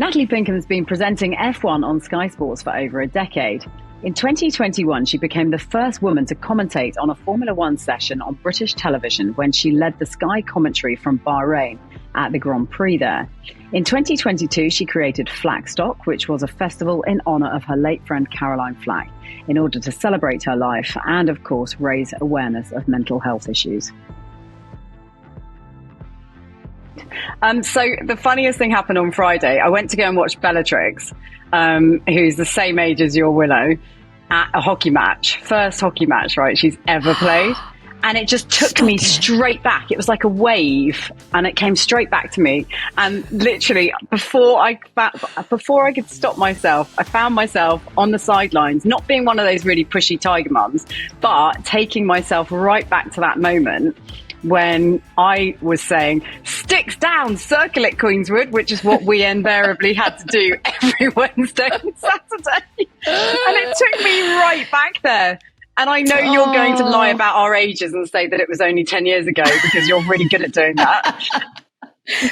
Natalie Pinkham has been presenting F1 on Sky Sports for over a decade. In 2021, she became the first woman to commentate on a Formula One session on British television when she led the Sky commentary from Bahrain at the Grand Prix there. In 2022, she created Flackstock, which was a festival in honour of her late friend Caroline Flack, in order to celebrate her life and, of course, raise awareness of mental health issues. So the funniest thing happened on Friday. I went to go and watch Bellatrix, who's the same age as your Willow, at a hockey match. First hockey match, right, she's ever played. And it just took me straight back. It was like a wave, and it came straight back to me. And literally, before I could stop myself, I found myself on the sidelines, not being one of those really pushy tiger mums, but taking myself right back to that moment when I was saying, "Sticks down, circle it, Queenswood," which is what we invariably had to do every Wednesday and Saturday. And it took me right back there. And I know you're going to lie about our ages and say that it was only 10 years ago, because you're really good at doing that.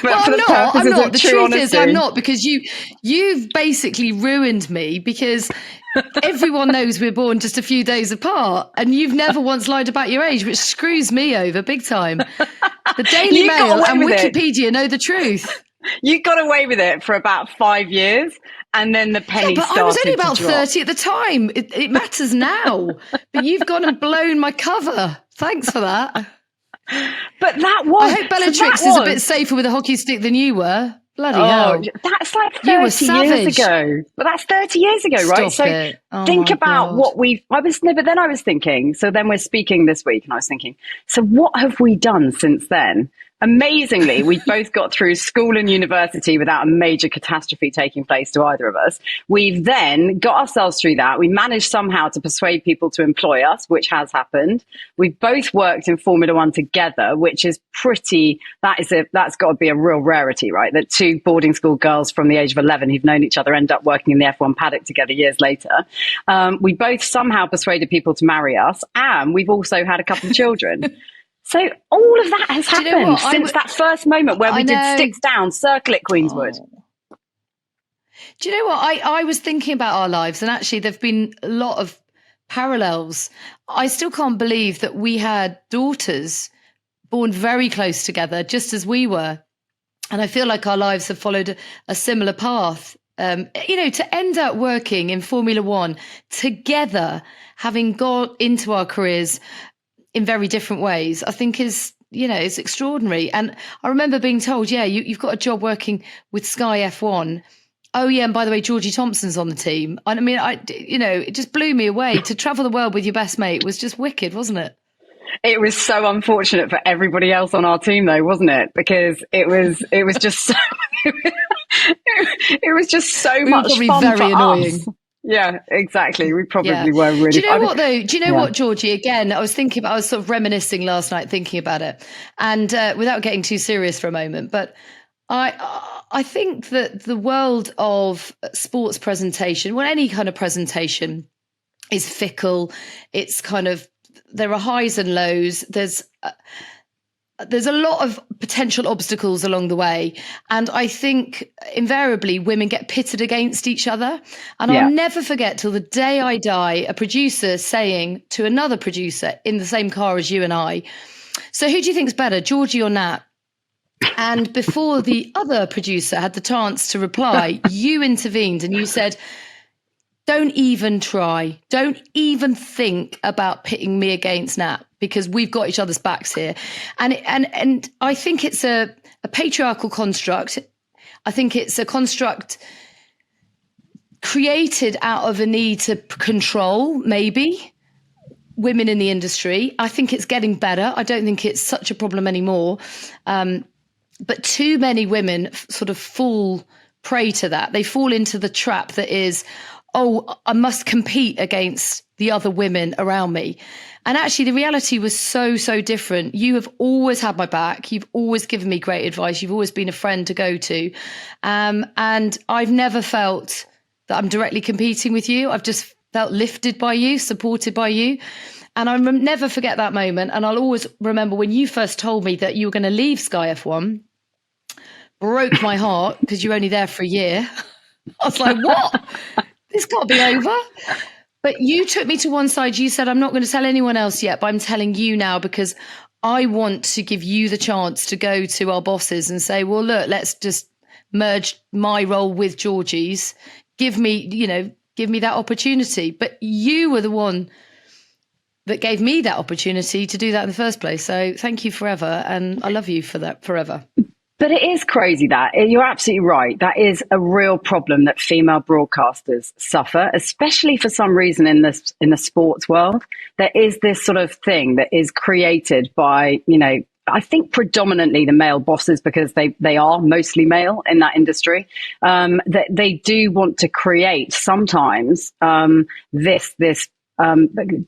Well, I'm not. The truth is I'm not, because you've basically ruined me, because everyone knows we're born just a few days apart, and you've never once lied about your age, which screws me over big time. The Daily Mail and Wikipedia know the truth. You got away with it for about 5 years, and then the penny started to drop. I was only about 30 at the time. It matters now. But you've gone and blown my cover. Thanks for that. But that was... I hope Bellatrix is a bit safer with a hockey stick than you were. Bloody hell. That's like 30 years ago. But that's 30 years ago, right? Think about what we've... But then I was thinking, so then we're speaking this week, and I was thinking, so what have we done since then? Amazingly, we both got through school and university without a major catastrophe taking place to either of us. We've then got ourselves through that. We managed somehow to persuade people to employ us, which has happened. We've both worked in Formula One together, which is that's got to be a real rarity, right? That two boarding school girls from the age of 11 who've known each other end up working in the F1 paddock together years later. We both somehow persuaded people to marry us, and we've also had a couple of children. So all of that has happened since that first moment where we did Sticks Down, circle it, Queenswood. Do you know what? I was thinking about our lives, and actually there've been a lot of parallels. I still can't believe that we had daughters born very close together, just as we were. And I feel like our lives have followed a similar path. To end up working in Formula One together, having got into our careers in very different ways, I think is extraordinary. And I remember being told, you've got a job working with Sky F1. Oh yeah, and by the way, Georgie Thompson's on the team. I mean, it just blew me away. To travel the world with your best mate was just wicked, wasn't it? It was so unfortunate for everybody else on our team, though, wasn't it? Because it was just so it was just so much fun very for annoying. Us. Yeah, exactly. We probably were really. Do you know what, though? Do you know what, Georgie? Again, I was sort of reminiscing last night, thinking about it, and without getting too serious for a moment, but I think that the world of sports presentation, well, any kind of presentation, is fickle. It's kind of, there are highs and lows. There's a lot of potential obstacles along the way. And I think invariably women get pitted against each other. And I'll never forget till the day I die, a producer saying to another producer in the same car as you and I, "So who do you think's better, Georgie or Nat?" And before the other producer had the chance to reply, you intervened and you said, "Don't even try. Don't even think about pitting me against Nat, because we've got each other's backs here." And I think it's a patriarchal construct. I think it's a construct created out of a need to control, maybe, women in the industry. I think it's getting better. I don't think it's such a problem anymore. But too many women sort of fall prey to that. They fall into the trap that is, oh, I must compete against the other women around me. And actually the reality was so, so different. You have always had my back. You've always given me great advice. You've always been a friend to go to. And I've never felt that I'm directly competing with you. I've just felt lifted by you, supported by you. And I'll never forget that moment. And I'll always remember when you first told me that you were going to leave Sky F1, broke my heart because you're only there for a year. I was like, what? This can't be over. But you took me to one side. You said, I'm not going to tell anyone else yet, but I'm telling you now because I want to give you the chance to go to our bosses and say, well, look, let's just merge my role with Georgie's. Give me that opportunity. But you were the one that gave me that opportunity to do that in the first place. So thank you forever. And I love you for that forever. But it is crazy that you're absolutely right. That is a real problem that female broadcasters suffer, especially for some reason in the sports world. There is this sort of thing that is created by, I think predominantly the male bosses, because they are mostly male in that industry, that they do want to create sometimes this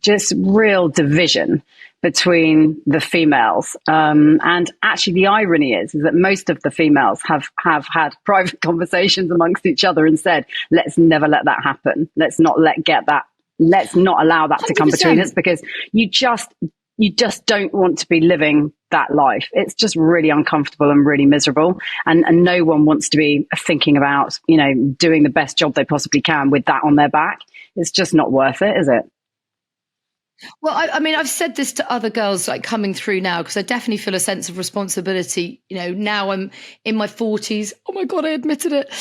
just real division between the females. And actually the irony is that most of the females have had private conversations amongst each other and said, let's never let that happen. Let's not allow that to come 100%. between us, because you just don't want to be living that life. It's just really uncomfortable and really miserable. And no one wants to be thinking about, doing the best job they possibly can with that on their back. It's just not worth it, is it? Well, I mean, I've said this to other girls like coming through now, because I definitely feel a sense of responsibility. Now I'm in my 40s. Oh my God, I admitted it.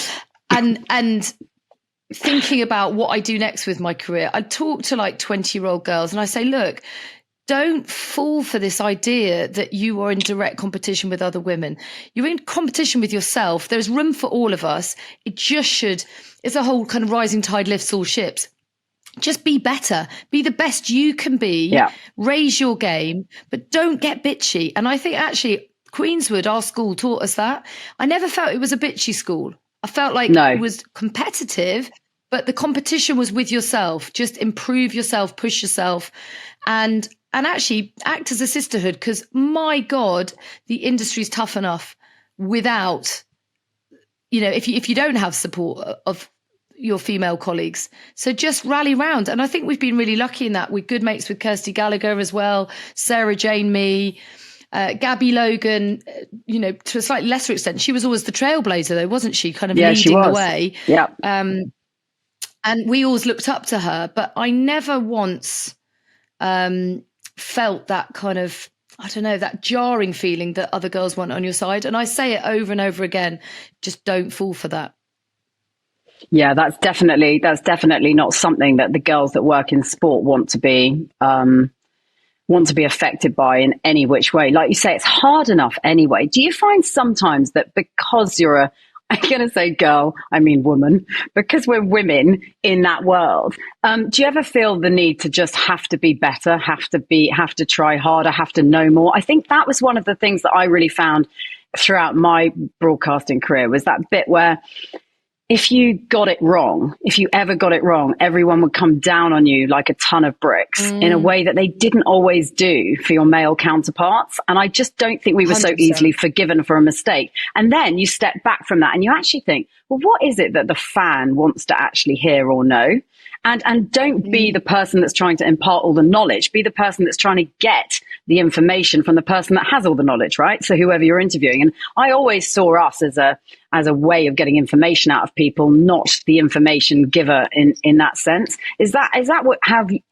And thinking about what I do next with my career, I talk to like 20-year-old girls and I say, look, don't fall for this idea that you are in direct competition with other women. You're in competition with yourself. There's room for all of us. It's a whole kind of rising tide lifts all ships. Just be better, be the best you can be, raise your game, but don't get bitchy. And I think actually Queenswood, our school, taught us that. I never felt it was a bitchy school. I felt like it was competitive, but the competition was with yourself. Just improve yourself, push yourself, and actually act as a sisterhood, because my God, the industry's tough enough without, if you don't have support of your female colleagues. So just rally round. And I think we've been really lucky in that. We're good mates with Kirsty Gallagher as well, Sarah Jane, me, Gabby Logan, to a slightly lesser extent. She was always the trailblazer though, wasn't she? Kind of leading the way. Yeah. And we always looked up to her, but I never once felt that kind of, I don't know, that jarring feeling that other girls want on your side. And I say it over and over again, just don't fall for that. Yeah, that's definitely not something that the girls that work in sport want to be affected by in any which way. Like you say, it's hard enough anyway. Do you find sometimes that because you're I'm going to say girl, I mean woman, because we're women in that world, do you ever feel the need to just have to be better, have to try harder, have to know more? I think that was one of the things that I really found throughout my broadcasting career, was that bit where if you ever got it wrong, everyone would come down on you like a ton of bricks in a way that they didn't always do for your male counterparts. And I just don't think we were 100%. So easily forgiven for a mistake. And then you step back from that and you actually think, well, what is it that the fan wants to actually hear or know? And don't be the person that's trying to impart all the knowledge. Be the person that's trying to get the information from the person that has all the knowledge, right? So whoever you're interviewing. And I always saw us as a way of getting information out of people, not the information giver in that sense. Is that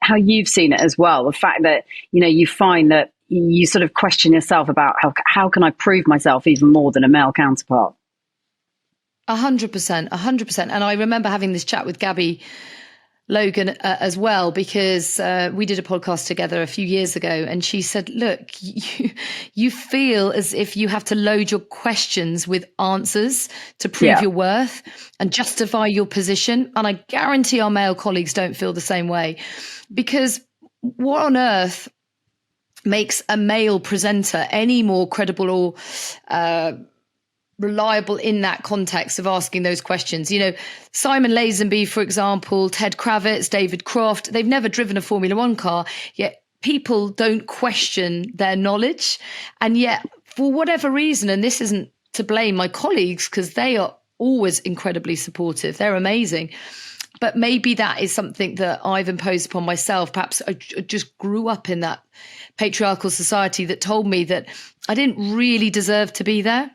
how you've seen it as well? The fact that, you find that you sort of question yourself about how can I prove myself even more than a male counterpart? 100%. And I remember having this chat with Gabby Logan as well, because we did a podcast together a few years ago, and she said, look, you feel as if you have to load your questions with answers to prove your worth and justify your position. And I guarantee our male colleagues don't feel the same way, because what on earth makes a male presenter any more credible or reliable in that context of asking those questions? Simon Lazenby, for example, Ted Kravitz, David Croft, they've never driven a Formula One car, yet people don't question their knowledge. And yet, for whatever reason, and this isn't to blame my colleagues, because they are always incredibly supportive, they're amazing, but maybe that is something that I've imposed upon myself. Perhaps I just grew up in that patriarchal society that told me that I didn't really deserve to be there.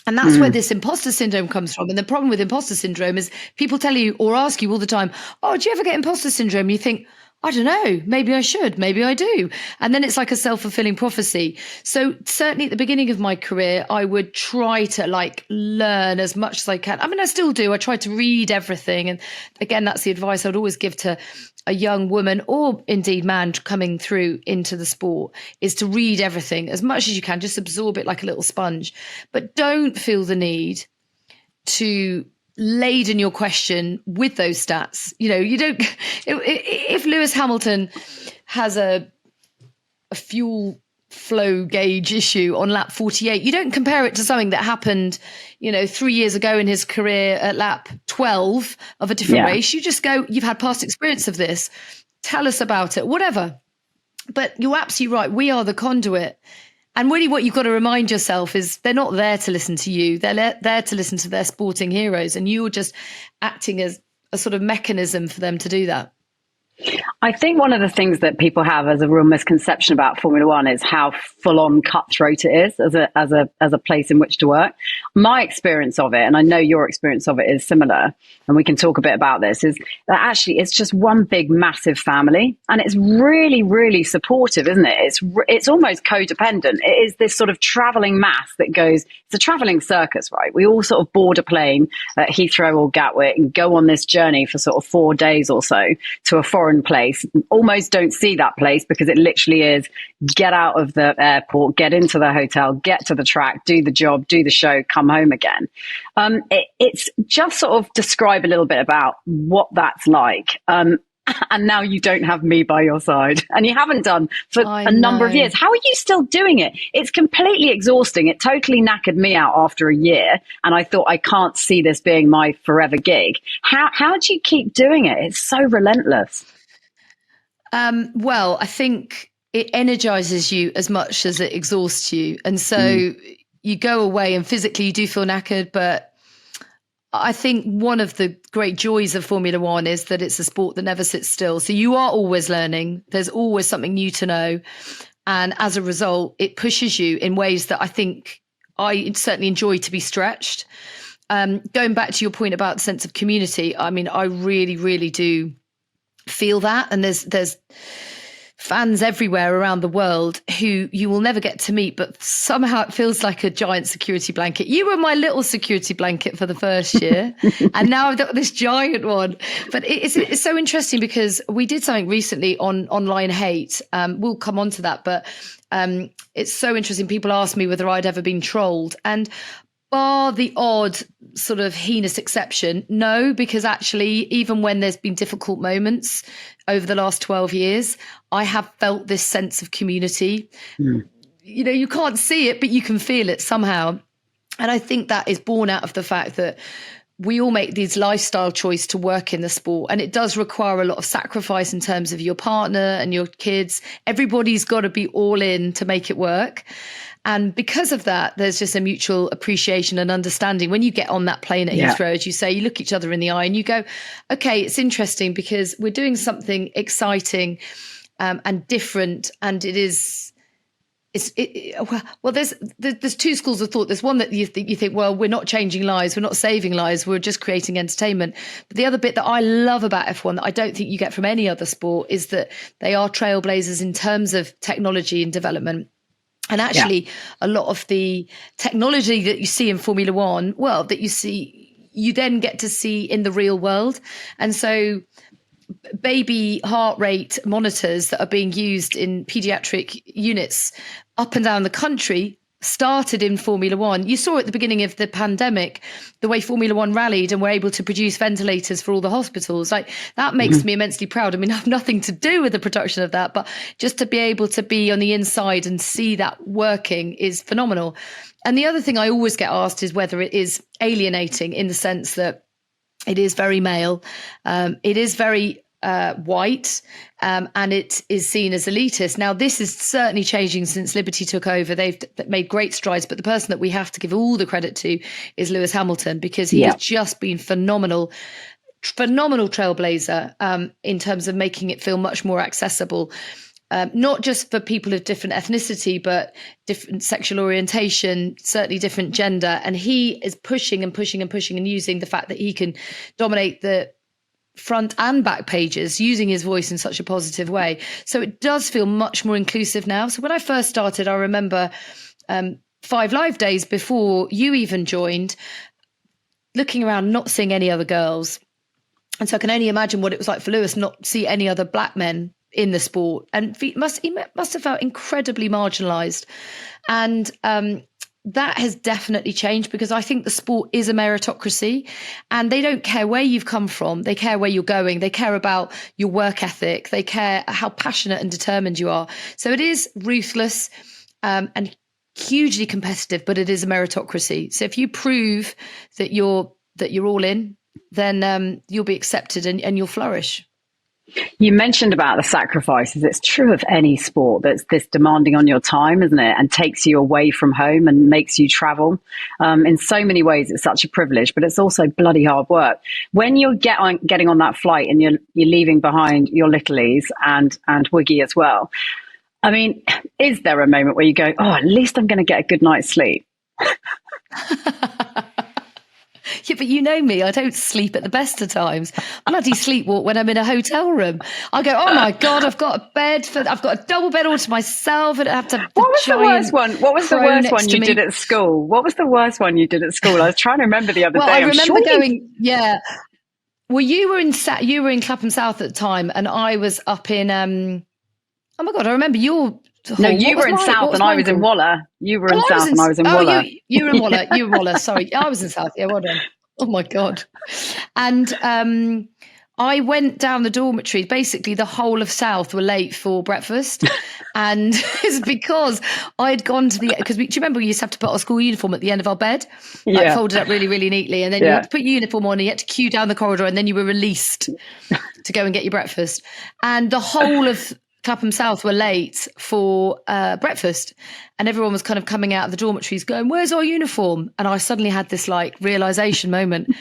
And that's where this imposter syndrome comes from. And the problem with imposter syndrome is people tell you or ask you all the time, oh, do you ever get imposter syndrome? You think, I don't know, maybe I should, maybe I do. And then it's like a self-fulfilling prophecy. So certainly at the beginning of my career, I would try to like learn as much as I can. I mean, I still do. I try to read everything. And again, that's the advice I'd always give to a young woman or indeed man coming through into the sport, is to read everything as much as you can, just absorb it like a little sponge. But don't feel the need to laden your question with those stats. You know, you don't, if Lewis Hamilton has a fuel flow gauge issue on lap 48, you don't compare it to something that happened, 3 years ago in his career at lap 12 of a different race. You just go, you've had past experience of this. Tell us about it, whatever. But you're absolutely right. We are the conduit. And really what you've got to remind yourself is they're not there to listen to you. They're there to listen to their sporting heroes. And you're just acting as a sort of mechanism for them to do that. I think one of the things that people have as a real misconception about Formula One is how full-on cutthroat it is as a place in which to work. My experience of it, and I know your experience of it is similar, and we can talk a bit about this, is that actually it's just one big massive family, and it's really, really supportive, isn't it? It's almost codependent. It is this sort of traveling mass that goes, it's a traveling circus, right? We all sort of board a plane at Heathrow or Gatwick and go on this journey for sort of 4 days or so to a foreign place. Almost don't see that place because it literally is get out of the airport, get into the hotel, get to the track, do the job, do the show, come home again. It's just sort of describe a little bit about what that's like. And now you don't have me by your side, and you haven't done for a number of years. How are you still doing it? It's completely exhausting. It totally knackered me out after a year, and I thought, I can't see this being my forever gig. How do you keep doing it? It's so relentless. Well, I think it energizes you as much as it exhausts you. And so you go away and physically you do feel knackered, but I think one of the great joys of Formula One is that it's a sport that never sits still. So you are always learning. There's always something new to know. And as a result, it pushes you in ways that I think I certainly enjoy to be stretched. Going back to your point about the sense of community, I mean, I really, really do feel that. And there's fans everywhere around the world who you will never get to meet, but somehow it feels like a giant security blanket. You were my little security blanket for the first year, and now I've got this giant one. But it's so interesting because we did something recently on online hate. We'll come on to that, but it's so interesting. People ask me whether I'd ever been trolled, and bar the odd sort of heinous exception, no, because actually, even when there's been difficult moments over the last 12 years, I have felt this sense of community. You can't see it, but you can feel it somehow. And I think that is born out of the fact that we all make these lifestyle choices to work in the sport. And it does require a lot of sacrifice in terms of your partner and your kids. Everybody's got to be all in to make it work. And because of that, there's just a mutual appreciation and understanding. When you get on that plane at Heathrow, as you say, you look each other in the eye and you go, okay, it's interesting because we're doing something exciting and different. And there's two schools of thought. There's one that you think, well, we're not changing lives, we're not saving lives, we're just creating entertainment. But the other bit that I love about F1 that I don't think you get from any other sport is that they are trailblazers in terms of technology and development. And actually, a lot of the technology that you see in Formula One, well, that you then get to see in the real world. And so baby heart rate monitors that are being used in pediatric units up and down the country started in Formula One. You saw at the beginning of the pandemic, the way Formula One rallied and were able to produce ventilators for all the hospitals. Like that makes me immensely proud. I mean, I have nothing to do with the production of that, but just to be able to be on the inside and see that working is phenomenal. And the other thing I always get asked is whether it is alienating in the sense that it is very male. It is very white, and it is seen as elitist. Now, this is certainly changing since Liberty took over. They've made great strides, but the person that we have to give all the credit to is Lewis Hamilton, because he has just been phenomenal trailblazer in terms of making it feel much more accessible. not just for people of different ethnicity, but different sexual orientation, certainly different gender. And he is pushing and pushing and pushing and using the fact that he can dominate the front and back pages using his voice in such a positive way. So it does feel much more inclusive now. So when I first started, I remember 5 Live days before you even joined, looking around, not seeing any other girls. And so I can only imagine what it was like for Lewis not to see any other black men in the sport. And he must have felt incredibly marginalised. And that has definitely changed, because I think the sport is a meritocracy, and they don't care where you've come from. They care where you're going. They care about your work ethic. They care how passionate and determined you are. So it is ruthless and hugely competitive, but it is a meritocracy. So if you prove that you're all in, then you'll be accepted and you'll flourish. You mentioned about the sacrifices. It's true of any sport that's this demanding on your time, isn't it? And takes you away from home and makes you travel. In so many ways, it's such a privilege, but it's also bloody hard work. When you're getting on that flight and you're leaving behind your littlies and Wiggy as well, I mean, is there a moment where you go, oh, at least I'm going to get a good night's sleep? Yeah, but you know me, I don't sleep at the best of times. I bloody sleepwalk when I'm in a hotel room. I go, oh my God, I've got a double bed all to myself, and I have to have What was the worst one? What was the worst one you did at school? What was the worst one you did at school? I was trying to remember the other day. I remember going, yeah. Well, you were in Clapham South at the time, and I was up in oh my God, I remember your. No, you were in South and I was in Waller. You were in South and I was in Waller. You were in Waller. You were in Waller. Sorry, I was in South. Yeah, well done. Oh my God. And I went down the dormitory. Basically, the whole of South were late for breakfast, and it's because I'd gone to because do you remember we used to have to put our school uniform at the end of our bed, like folded up really, really neatly, and then you had to put your uniform on, and you had to queue down the corridor, and then you were released to go and get your breakfast. And the whole of Clapham South were late for breakfast, and everyone was kind of coming out of the dormitories going, where's our uniform? And I suddenly had this like realization moment.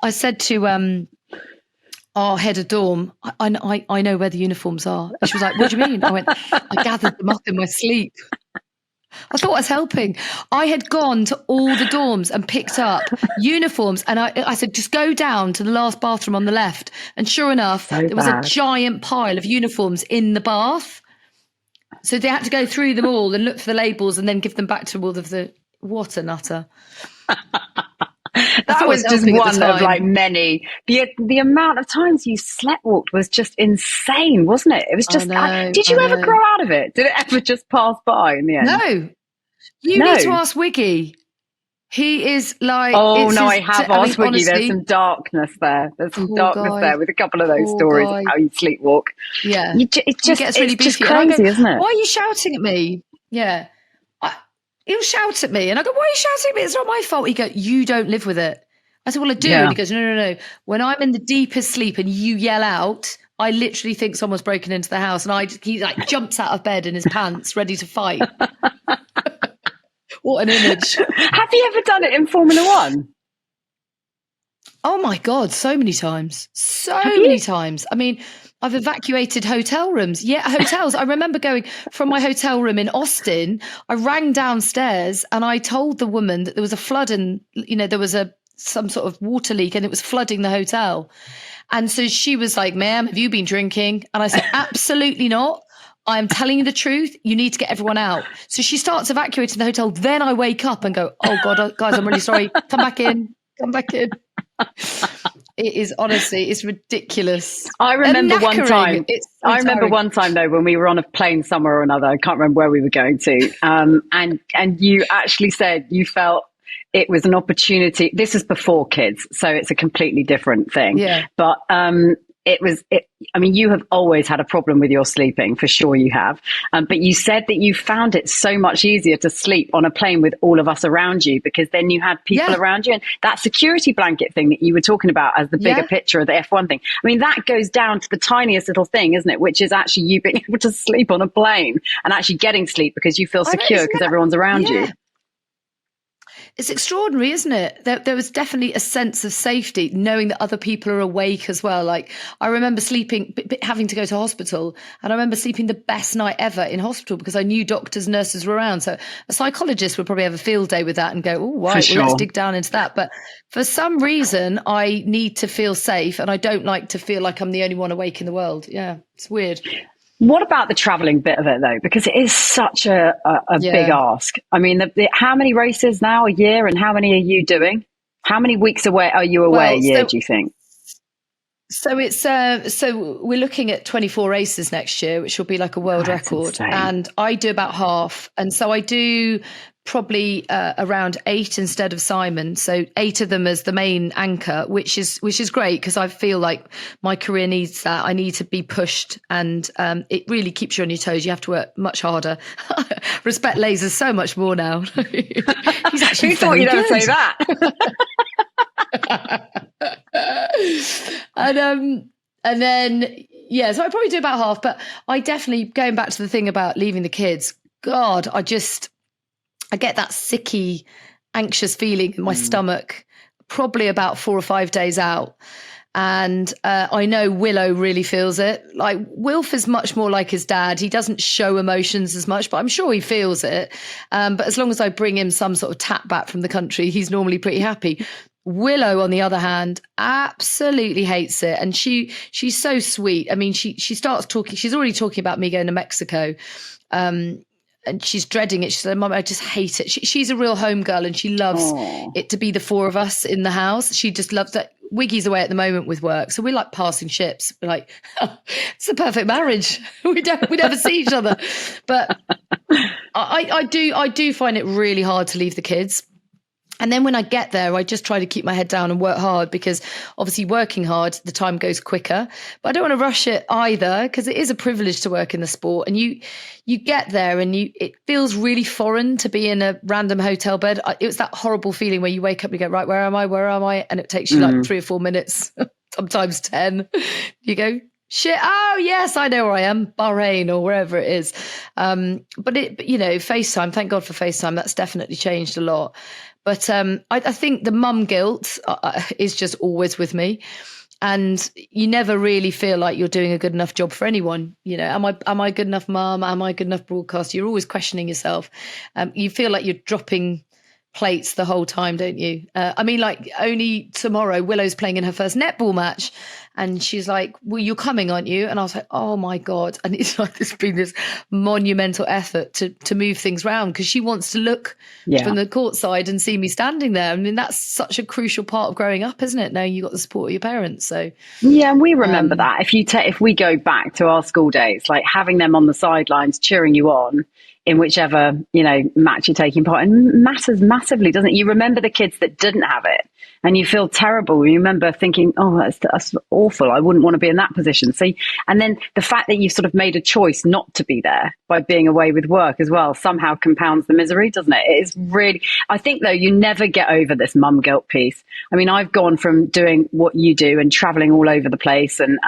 I said to our head of dorm, I know where the uniforms are. And she was like, what do you mean? I went, I gathered them up in my sleep. I thought I was helping. I had gone to all the dorms and picked up uniforms, and I said, just go down to the last bathroom on the left. And sure enough, there was a giant pile of uniforms in the bath. So they had to go through them all and look for the labels and then give them back to all of the... What a nutter. That was just one of like many. The amount of times you sleptwalked was just insane, wasn't it? It was just. Did you ever grow out of it? Did it ever just pass by in the end? No. You need to ask Wiggy. He is like. Oh no, I have asked Wiggy. Honestly, there's some darkness there. There's some darkness there with a couple of those stories of how you sleepwalk. Yeah, it gets really just crazy, isn't it? Why are you shouting at me? Yeah. He'll shout at me and I go, why are you shouting at me? It's not my fault. He goes, you don't live with it. I said, well, I do. And he goes, no. When I'm in the deepest sleep and you yell out, I literally think someone's broken into the house, and he like jumps out of bed in his pants, ready to fight. What an image. Have you ever done it in Formula One? Oh my God, so many times. So many times. I mean, I've evacuated hotel rooms. Yeah, hotels. I remember going from my hotel room in Austin. I rang downstairs and I told the woman that there was a flood and, there was some sort of water leak and it was flooding the hotel. And so she was like, ma'am, have you been drinking? And I said, absolutely not. I'm telling you the truth. You need to get everyone out. So she starts evacuating the hotel. Then I wake up and go, oh God, guys, I'm really sorry. Come back in. It is honestly, it's ridiculous. I remember one time. One time though, when we were on a plane somewhere or another. I can't remember where we were going to. And you actually said you felt it was an opportunity. This is before kids, so it's a completely different thing. Yeah. But I mean, you have always had a problem with your sleeping, for sure you have. But you said that you found it so much easier to sleep on a plane with all of us around you, because then you had people around you. And that security blanket thing that you were talking about as the bigger picture of the F1 thing. I mean, that goes down to the tiniest little thing, isn't it? Which is actually you being able to sleep on a plane and actually getting sleep because you feel secure because everyone's around you. It's extraordinary, isn't it? There was definitely a sense of safety, knowing that other people are awake as well. Like, I remember having to go to hospital, and I remember sleeping the best night ever in hospital because I knew doctors, nurses were around. So a psychologist would probably have a field day with that and go, oh, right, well, let's dig down into that. But for some reason, I need to feel safe, and I don't like to feel like I'm the only one awake in the world. Yeah, it's weird. What about the travelling bit of it, though? Because it is such a big ask. I mean, how many races now a year, and how many are you doing? How many weeks away are you away a year, do you think? So it's so we're looking at 24 races next year, which will be like a world record. Insane. And I do about half. And so I do probably around 8 instead of Simon. So 8 of them as the main anchor, which is great because I feel like my career needs that. I need to be pushed, and it really keeps you on your toes. You have to work much harder. Respect Laser so much more now. He's actually Who thought you'd ever say that? And then so I probably do about half, but I definitely, going back to the thing about leaving the kids, God, I get that sicky, anxious feeling in my stomach probably about 4 or 5 days out. And I know Willow really feels it. Like, Wilf is much more like his dad. He doesn't show emotions as much, but I'm sure he feels it. But as long as I bring him some sort of tap back from the country, he's normally pretty happy. Willow, on the other hand, absolutely hates it. And she's so sweet. I mean, she starts talking. She's already talking about me going to Mexico. And she's dreading it. She said, Mum, I just hate it. She's a real home girl, and she loves it to be the 4 of us in the house. She just loves that. Wiggy's away at the moment with work. So we're like passing ships. We're like, it's a perfect marriage. We never see each other. But I do find it really hard to leave the kids. And then when I get there, I just try to keep my head down and work hard, because obviously working hard, the time goes quicker. But I don't want to rush it either, because it is a privilege to work in the sport. And you get there and it feels really foreign to be in a random hotel bed. It was that horrible feeling where you wake up and you go, right, where am I? Where am I? And it takes you like 3 or 4 minutes, sometimes 10. You go, shit, oh yes, I know where I am, Bahrain or wherever it is. But FaceTime, thank God for FaceTime. That's definitely changed a lot. But I think the mum guilt is just always with me, and you never really feel like you're doing a good enough job for anyone. You know, am I good enough mum? Am I good enough broadcaster? You're always questioning yourself. You feel like you're dropping plates the whole time, don't you? I mean, like, only tomorrow, Willow's playing in her first netball match, and she's like, well, you're coming, aren't you? And I was like, oh my God. And it's like, there's been this monumental effort to move things around, because she wants to look from the court side and see me standing there. I mean, that's such a crucial part of growing up, isn't it? Knowing you got the support of your parents. So yeah, and we remember that. If we go back to our school days, like having them on the sidelines cheering you on in whichever, match you're taking part in matters massively, doesn't it? You remember the kids that didn't have it, and you feel terrible. You remember thinking, oh, that's awful. I wouldn't want to be in that position. So, and then the fact that you've sort of made a choice not to be there by being away with work as well somehow compounds the misery, doesn't it? It is really, I think though, you never get over this mum guilt piece. I mean, I've gone from doing what you do and traveling all over the place and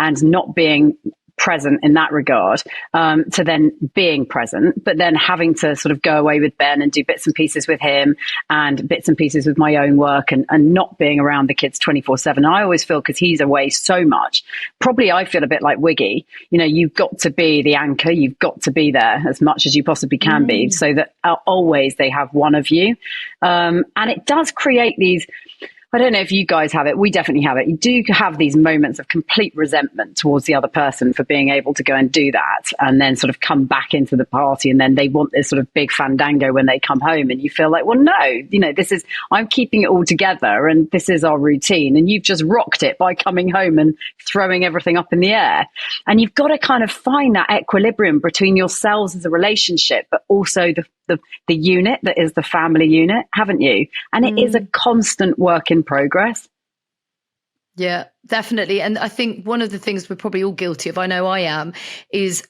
not being present in that regard, to then being present, but then having to sort of go away with Ben and do bits and pieces with him and bits and pieces with my own work, and not being around the kids 24/7. I always feel, because he's away so much, probably I feel a bit like Wiggy, you've got to be the anchor, you've got to be there as much as you possibly can be, so that always they have one of you. And it does create these, I don't know if you guys have it. We definitely have it. You do have these moments of complete resentment towards the other person for being able to go and do that, and then sort of come back into the party, and then they want this sort of big fandango when they come home, and you feel like, well, no, I'm keeping it all together, and this is our routine, and you've just rocked it by coming home and throwing everything up in the air. And you've got to kind of find that equilibrium between yourselves as a relationship, but also the unit that is the family unit, haven't you? And it is a constant work in progress. Yeah, definitely. And I think one of the things we're probably all guilty of, I know I am, is,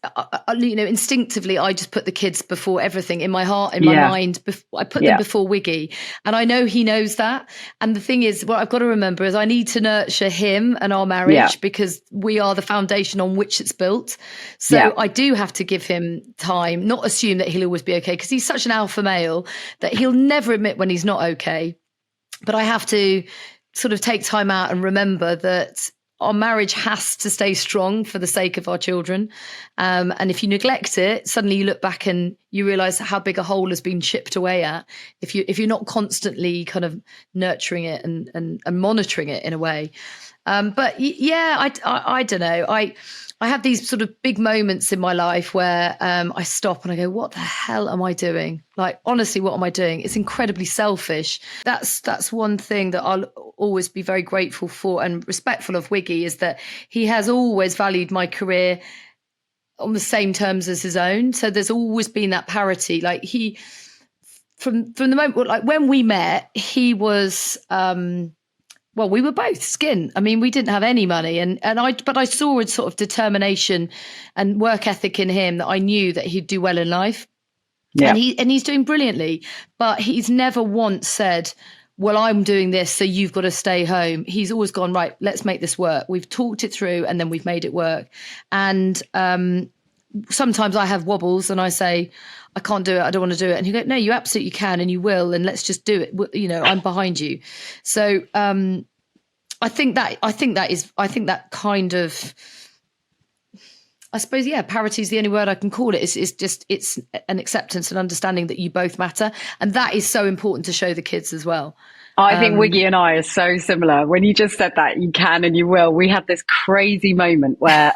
instinctively, I just put the kids before everything in my heart, in my mind. I put them before Wiggy. And I know he knows that. And the thing is, what I've got to remember is I need to nurture him and our marriage because we are the foundation on which it's built. So I do have to give him time, not assume that he'll always be okay, because he's such an alpha male that he'll never admit when he's not okay. But I have to sort of take time out and remember that our marriage has to stay strong for the sake of our children. And if you neglect it, suddenly you look back and you realize how big a hole has been chipped away at if you're not constantly kind of nurturing it and monitoring it in a way. But yeah, I don't know. I have these sort of big moments in my life where I stop and I go, what the hell am I doing? Like, honestly, what am I doing? It's incredibly selfish. That's one thing that I'll always be very grateful for and respectful of Wiggy, is that he has always valued my career on the same terms as his own. So there's always been that parity. Like from the moment, like when we met, he was, well, we were both skin. I mean, we didn't have any money, but I saw a sort of determination and work ethic in him that I knew that he'd do well in life. Yeah. And he's doing brilliantly, but he's never once said, well, I'm doing this, so you've got to stay home. He's always gone, right, let's make this work. We've talked it through and then we've made it work. And sometimes I have wobbles and I say, I can't do it. I don't want to do it. And he go, no, you absolutely can. And you will. And let's just do it. You know, I'm behind you. So I think that kind of, I suppose, yeah, parity is the only word I can call it. It's an acceptance and understanding that you both matter. And that is so important to show the kids as well. I think Wiggy and I are so similar. When you just said that, you can and you will. We had this crazy moment where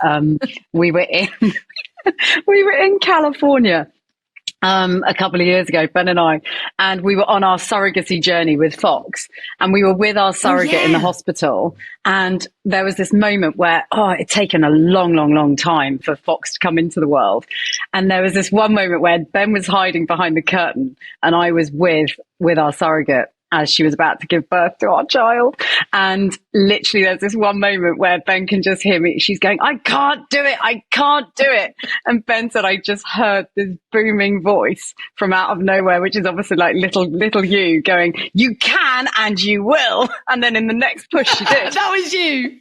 we were in California a couple of years ago, Ben and I, and we were on our surrogacy journey with Fox, and we were with our surrogate in the hospital. And there was this moment where, it'd taken a long, long, long time for Fox to come into the world. And there was this one moment where Ben was hiding behind the curtain and I was with our surrogate as she was about to give birth to our child. And literally there's this one moment where Ben can just hear me. She's going, I can't do it. I can't do it. And Ben said, I just heard this booming voice from out of nowhere, which is obviously like little you going, you can and you will. And then in the next push she did. That was you.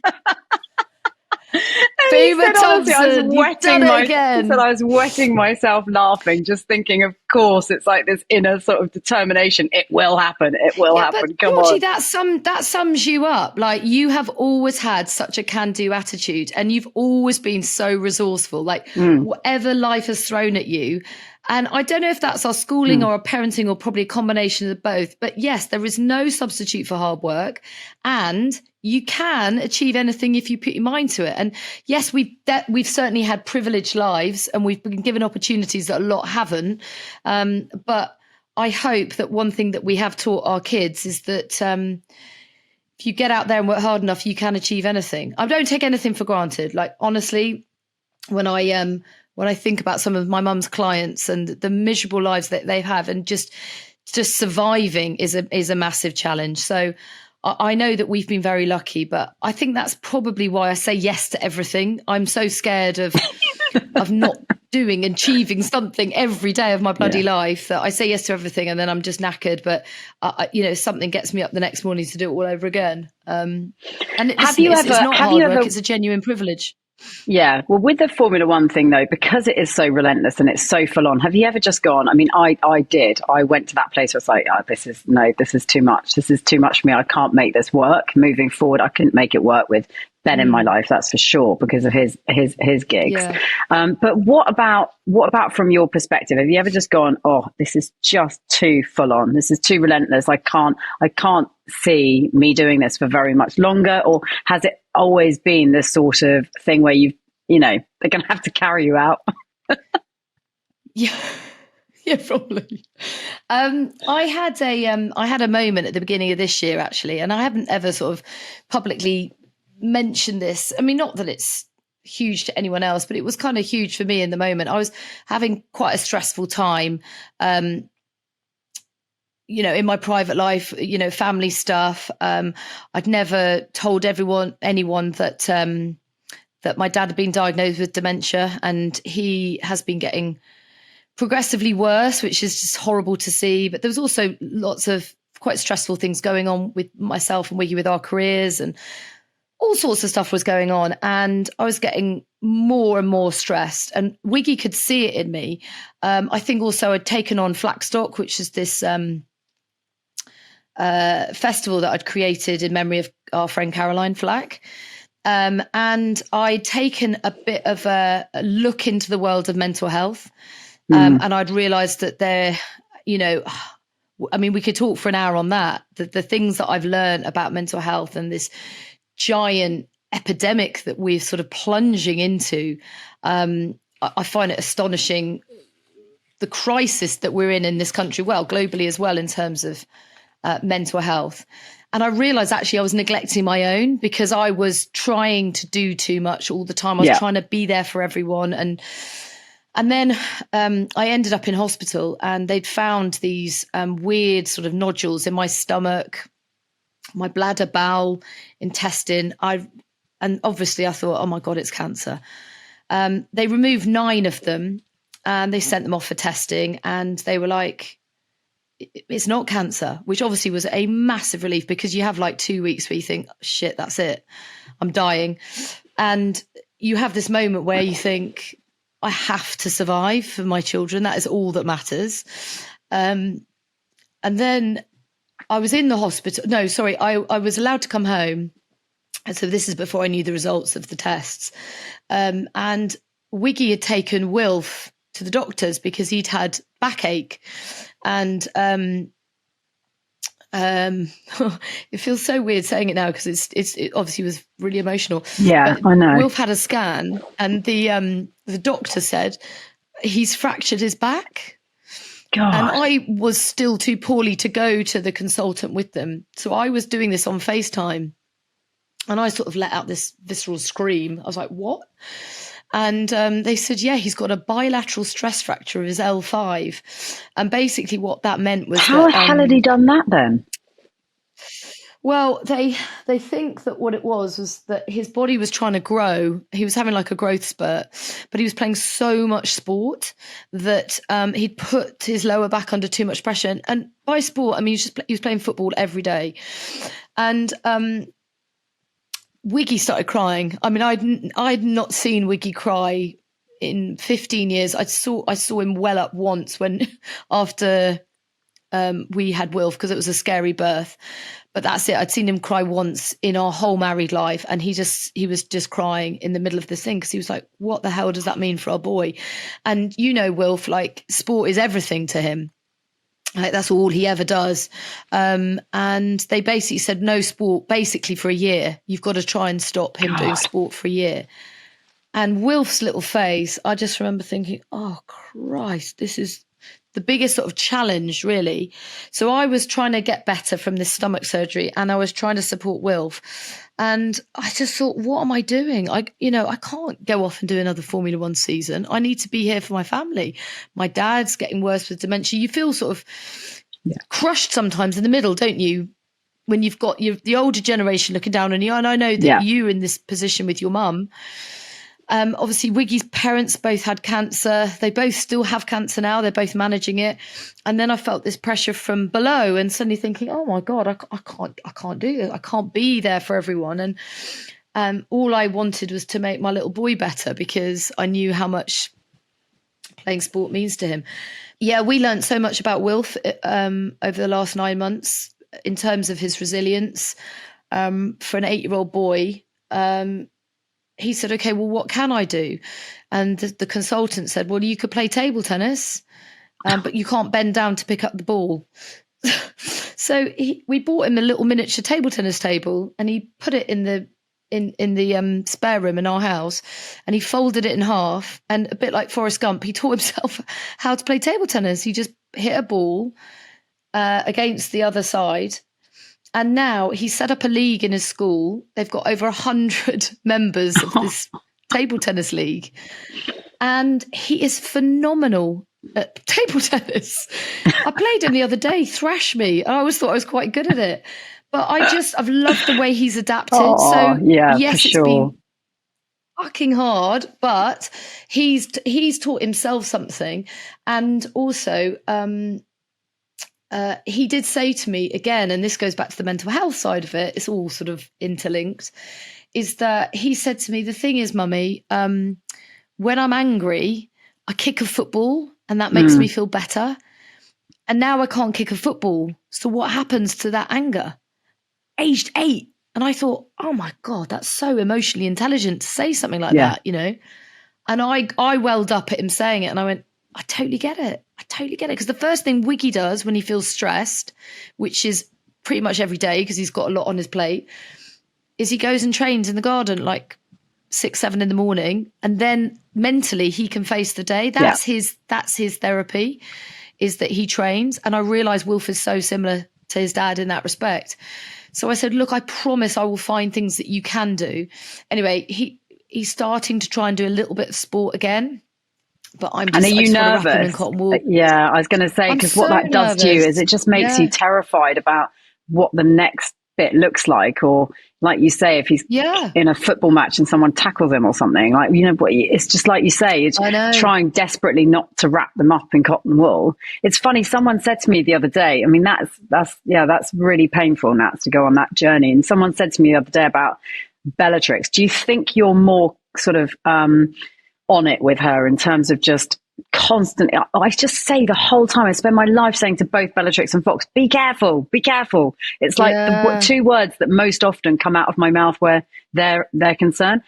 Said, honestly, I was wetting myself laughing, just thinking, of course, it's like this inner sort of determination. It will happen. It will happen. Come Georgie, on. That sums you up. Like, you have always had such a can-do attitude, and you've always been so resourceful. Like, whatever life has thrown at you. And I don't know if that's our schooling or our parenting or probably a combination of both. But yes, there is no substitute for hard work. And you can achieve anything if you put your mind to it. And yes, we've certainly had privileged lives and we've been given opportunities that a lot haven't. But I hope that one thing that we have taught our kids is that if you get out there and work hard enough, you can achieve anything. I don't take anything for granted. Like, honestly, when I think about some of my mum's clients and the miserable lives that they have, and just surviving is a massive challenge. So I know that we've been very lucky, but I think that's probably why I say yes to everything. I'm so scared of not doing and achieving something every day of my bloody life that I say yes to everything, and then I'm just knackered. But something gets me up the next morning to do it all over again. And it's not hard work; it's a genuine privilege. Yeah. Well, with the Formula One thing, though, because it is so relentless and it's so full on, have you ever just gone? I mean, I did. I went to that place where it's like, this is too much. This is too much for me. I can't make this work moving forward. I couldn't make it work with Ben in my life, that's for sure, because of his gigs. Yeah. But what about from your perspective? Have you ever just gone, this is just too full on. This is too relentless. I can't see me doing this for very much longer? Or has it always been this sort of thing where they're going to have to carry you out? Yeah, probably. I had a moment at the beginning of this year, actually, and I haven't ever sort of publicly mentioned this. I mean, not that it's huge to anyone else, but it was kind of huge for me in the moment. I was having quite a stressful time. in my private life, family stuff. I'd never told anyone that my dad had been diagnosed with dementia, and he has been getting progressively worse, which is just horrible to see. But there was also lots of quite stressful things going on with myself and Wiggy with our careers, and all sorts of stuff was going on. And I was getting more and more stressed, and Wiggy could see it in me. I think also I'd taken on Flackstock, which is this festival that I'd created in memory of our friend Caroline Flack. And I'd taken a bit of a look into the world of mental health. And I'd realized that we could talk for an hour on that, the things that I've learned about mental health and this giant epidemic that we're sort of plunging into. I find it astonishing, the crisis that we're in this country, well, globally as well, in terms of mental health. And I realized actually I was neglecting my own, because I was trying to do too much all the time. I was trying to be there for everyone. And then I ended up in hospital, and they'd found these weird sort of nodules in my stomach, my bladder, bowel, intestine. And obviously I thought, oh my God, it's cancer. They removed 9 of them, and they sent them off for testing, and they were like, it's not cancer, which obviously was a massive relief, because you have like 2 weeks where you think, shit, that's it, I'm dying. And you have this moment where you think, I have to survive for my children. That is all that matters. And then I was in the hospital. No, sorry, I was allowed to come home. And so this is before I knew the results of the tests. And Wiggy had taken Wilf to the doctors because he'd had backache. And it feels so weird saying it now, because it obviously was really emotional. Yeah, but I know. Wilf had a scan, and the doctor said he's fractured his back. God. And I was still too poorly to go to the consultant with them, so I was doing this on FaceTime, and I sort of let out this visceral scream. I was like, "What?" And they said, yeah, he's got a bilateral stress fracture of his L5. And basically what that meant was How the hell had he done that then? Well, they think that what it was that his body was trying to grow. He was having like a growth spurt, but he was playing so much sport that he'd put his lower back under too much pressure. And by sport, I mean, he was playing football every day. And Wiggy started crying. I mean, I'd not seen Wiggy cry in 15 years. I saw him well up once when after we had Wilf, because it was a scary birth. But that's it. I'd seen him cry once in our whole married life, and he was just crying in the middle of this thing, because he was like, "What the hell does that mean for our boy?" And Wilf, like, sport is everything to him. Like, that's all he ever does. And they basically said no sport basically for a year. You've got to try and stop him doing sport for a year. And Wilf's little face, I just remember thinking, oh Christ, this is the biggest sort of challenge, really. So I was trying to get better from this stomach surgery, and I was trying to support Wilf. And I just thought, what am I doing? I can't go off and do another Formula One season. I need to be here for my family. My dad's getting worse with dementia. You feel sort of crushed sometimes in the middle, don't you? When you've got the older generation looking down on you. And I know that you in this position with your mum. Obviously, Wiggy's parents both had cancer. They both still have cancer now. They're both managing it. And then I felt this pressure from below, and suddenly thinking, oh my God, I can't do it. I can't be there for everyone. And all I wanted was to make my little boy better, because I knew how much playing sport means to him. Yeah, we learned so much about Wilf over the last 9 months in terms of his resilience. For an 8-year-old boy, he said, okay, well, what can I do? And the consultant said, well, you could play table tennis, but you can't bend down to pick up the ball. So we bought him a little miniature table tennis table, and he put it in the spare room in our house, and he folded it in half, and a bit like Forrest Gump, he taught himself how to play table tennis. He just hit a ball against the other side. And now he's set up a league in his school. They've got over 100 members of this table tennis league. And he is phenomenal. Table tennis. I played him the other day, thrashed me. I always thought I was quite good at it. But I've loved the way he's adapted. Oh, so yeah, yes, for it's sure. been fucking hard, but he's taught himself something. And also, he did say to me again, and this goes back to the mental health side of it, it's all sort of interlinked, is that he said to me, the thing is, Mummy, when I'm angry, I kick a football and that makes me feel better. And now I can't kick a football. So what happens to that anger? Aged 8. And I thought, oh my God, that's so emotionally intelligent to say something like that, you know? And I welled up at him saying it and I went, I totally get it. I totally get it. Because the first thing Wiggy does when he feels stressed, which is pretty much every day because he's got a lot on his plate, is he goes and trains in the garden like 6, 7 in the morning. And then mentally he can face the day. That's his therapy, is that he trains. And I realised Wilf is so similar to his dad in that respect. So I said, look, I promise I will find things that you can do. Anyway, he's starting to try and do a little bit of sport again. But I'm just, and are you nervous? nervous? In cotton wool. Yeah, I was going to say, because what that does to you is it just makes you terrified about what the next bit looks like. Or like you say, if he's in a football match and someone tackles him or something, like, you know, it's just like you say, it's trying desperately not to wrap them up in cotton wool. It's funny, someone said to me the other day, I mean, that's really painful, Nats, to go on that journey. And someone said to me the other day about Bellatrix, do you think you're more sort of on it with her in terms of just constant, I just say the whole time, I spend my life saying to both Bellatrix and Fox, be careful, be careful. It's like the 2 words that most often come out of my mouth where they're concerned.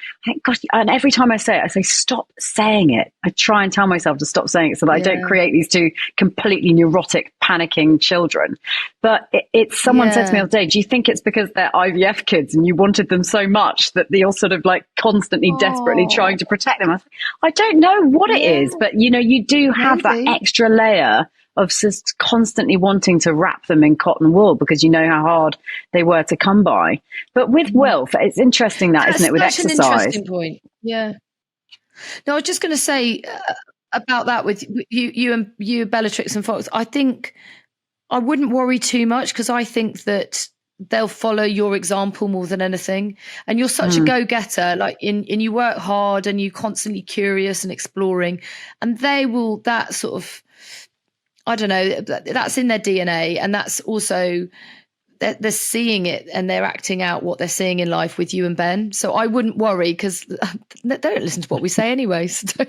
Gosh, and every time I say it, I say, stop saying it. I try and tell myself to stop saying it so that I don't create these 2 completely neurotic, panicking children. But someone said to me the other day, do you think it's because they're IVF kids and you wanted them so much that you're sort of like constantly, desperately trying to protect them? I don't know what it is, but you know, you do have that extra layer of just constantly wanting to wrap them in cotton wool because you know how hard they were to come by. But with Wilf, it's interesting isn't it, with exercise? That's an interesting point. Yeah. No, I was just going to say about that with you, Bellatrix and Fox. I think I wouldn't worry too much because I think that they'll follow your example more than anything. And you're such a go-getter, like and you work hard and you're constantly curious and exploring. And they will, that sort of, I don't know, that's in their DNA. And that's also, they're seeing it and they're acting out what they're seeing in life with you and Ben. So I wouldn't worry because they don't listen to what we say anyway. So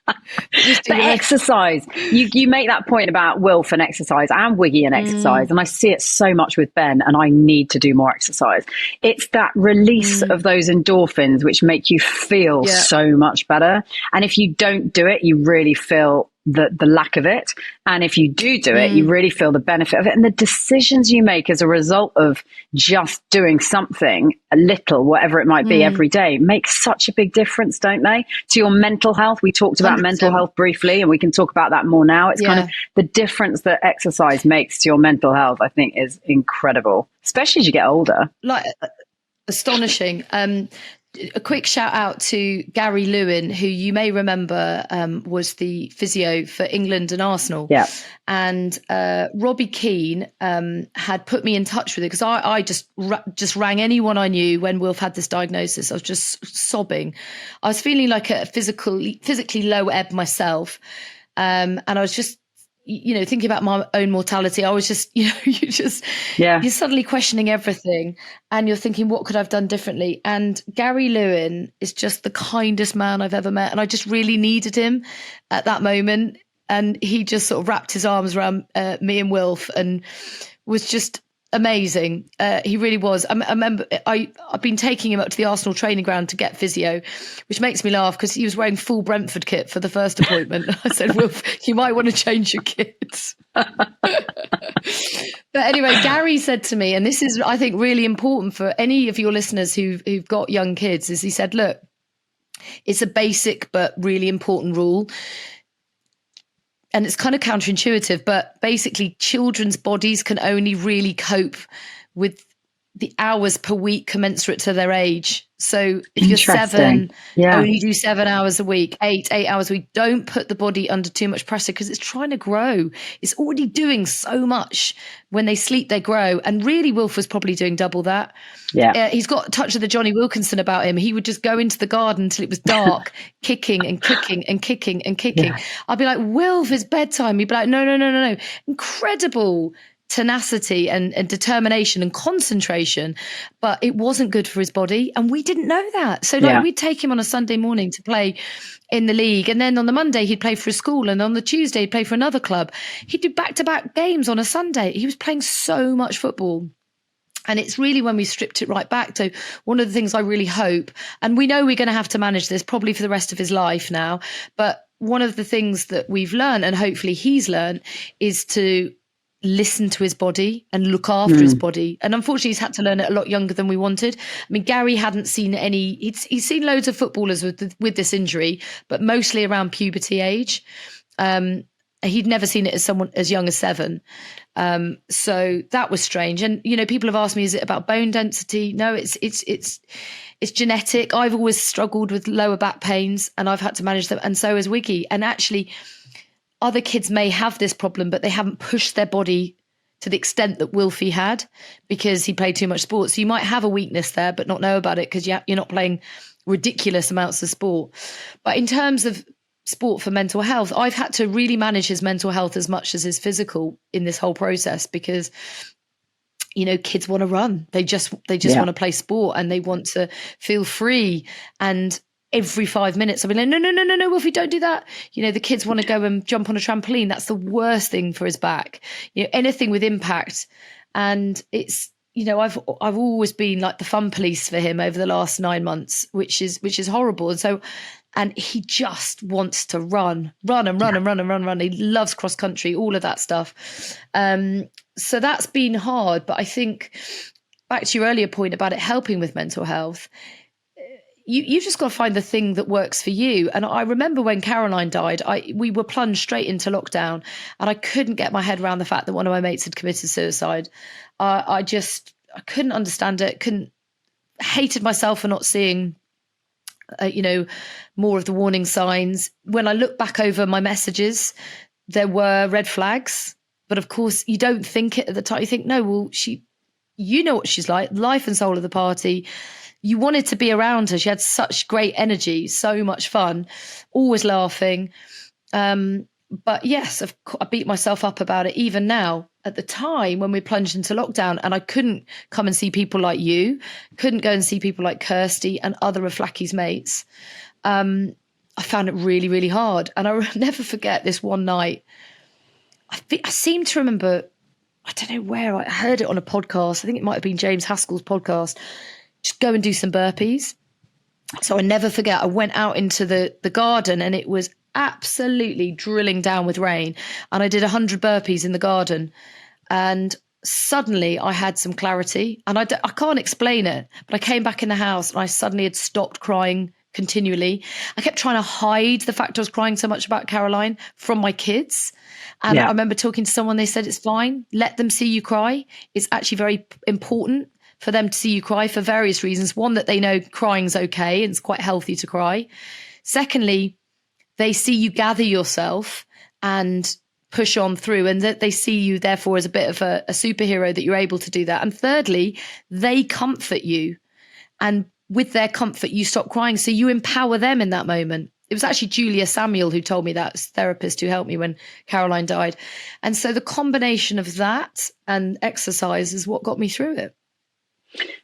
but exercise, you make that point about Wilf and exercise and Wiggy and exercise, and I see it so much with Ben, and I need to do more exercise. It's that release of those endorphins which make you feel so much better, and if you don't do it, you really feel the lack of it. And if you do it, you really feel the benefit of it. And the decisions you make as a result of just doing something, a little, whatever it might be every day, make such a big difference, don't they? To your mental health. We talked about 100%. Mental health briefly, and we can talk about that more now. It's kind of the difference that exercise makes to your mental health, I think, is incredible, especially as you get older. Like, astonishing. A quick shout out to Gary Lewin, who you may remember was the physio for England and Arsenal. Yeah. And Robbie Keane had put me in touch with it because I just rang anyone I knew when Wilf had this diagnosis. I was just sobbing. I was feeling like a physically low ebb myself. And I was just, you know, thinking about my own mortality. I was just, you know, you're suddenly questioning everything and you're thinking, what could I have done differently? And Gary Lewin is just the kindest man I've ever met. And I just really needed him at that moment. And he just sort of wrapped his arms around me and Wilf and was just amazing. He really was. I remember I've been taking him up to the Arsenal training ground to get physio, which makes me laugh because he was wearing full Brentford kit for the first appointment. I said, Wilf, you might want to change your kit. But anyway, Gary said to me, and this is, I think, really important for any of your listeners who've got young kids, is he said, look, it's a basic but really important rule. And it's kind of counterintuitive, but basically children's bodies can only really cope with the hours per week commensurate to their age. So if you're 7, only do 7 hours a week, 8 hours a week. Don't put the body under too much pressure because it's trying to grow. It's already doing so much. When they sleep, they grow. And really, Wilf was probably doing double that. Yeah. He's got a touch of the Johnny Wilkinson about him. He would just go into the garden until it was dark, kicking and kicking and kicking and kicking. Yeah. I'd be like, Wilf, it's bedtime. He'd be like, no. Incredible tenacity and determination and concentration, but it wasn't good for his body, and we didn't know that. So we'd take him on a Sunday morning to play in the league, and then on the Monday he'd play for a school, and on the Tuesday he'd play for another club. He'd do back-to-back games on a Sunday. He was playing so much football. And it's really when we stripped it right back to one of the things I really hope, and we know we're going to have to manage this probably for the rest of his life now, but one of the things that we've learned, and hopefully he's learned, is to listen to his body and look after his body. And unfortunately, he's had to learn it a lot younger than we wanted. I mean, Gary hadn't seen any, he's seen loads of footballers with this injury, but mostly around puberty age. He'd never seen it as someone as young as 7. So that was strange. And, people have asked me, is it about bone density? No, it's genetic. I've always struggled with lower back pains, and I've had to manage them. And so has Wiggy. And actually, other kids may have this problem, but they haven't pushed their body to the extent that Wilfie had because he played too much sport. So you might have a weakness there, but not know about it because you're not playing ridiculous amounts of sport. But in terms of sport for mental health, I've had to really manage his mental health as much as his physical in this whole process because, kids want to run. They just want to play sport and they want to feel free. And every 5 minutes, I'll be like, no, Wolfie, don't do that. The kids want to go and jump on a trampoline. That's the worst thing for his back. Anything with impact. And it's, I've always been like the fun police for him over the last 9 months, which is horrible. And he just wants to run. He loves cross country, all of that stuff. So that's been hard. But I think back to your earlier point about it helping with mental health, you've just got to find the thing that works for you. And I remember when Caroline died, we were plunged straight into lockdown, and I couldn't get my head around the fact that one of my mates had committed suicide. I couldn't understand it. Hated myself for not seeing, more of the warning signs. When I look back over my messages, there were red flags, but of course you don't think it at the time. You think, no, well, you know what she's like, life and soul of the party. You wanted to be around her. She had such great energy, so much fun, always laughing. But yes, I beat myself up about it even now. At the time when we plunged into lockdown and I couldn't come and see people like you, couldn't go and see people like Kirsty and other of Flacky's mates, I found it really, really hard. And I'll never forget this one night. I seem to remember, I don't know where, I heard it on a podcast. I think it might have been James Haskell's podcast. Just go and do some burpees. So I never forget, I went out into the garden and it was absolutely drilling down with rain. And I did 100 burpees in the garden. And suddenly I had some clarity. And I can't explain it, but I came back in the house and I suddenly had stopped crying continually. I kept trying to hide the fact I was crying so much about Caroline from my kids. And I remember talking to someone, they said, it's fine. Let them see you cry. It's actually very important for them to see you cry for various reasons. One, that they know crying's okay and it's quite healthy to cry. Secondly, they see you gather yourself and push on through, and that they see you therefore as a bit of a superhero, that you're able to do that. And thirdly, they comfort you, and with their comfort, you stop crying. So you empower them in that moment. It was actually Julia Samuel who told me that, therapist who helped me when Caroline died. And so the combination of that and exercise is what got me through it.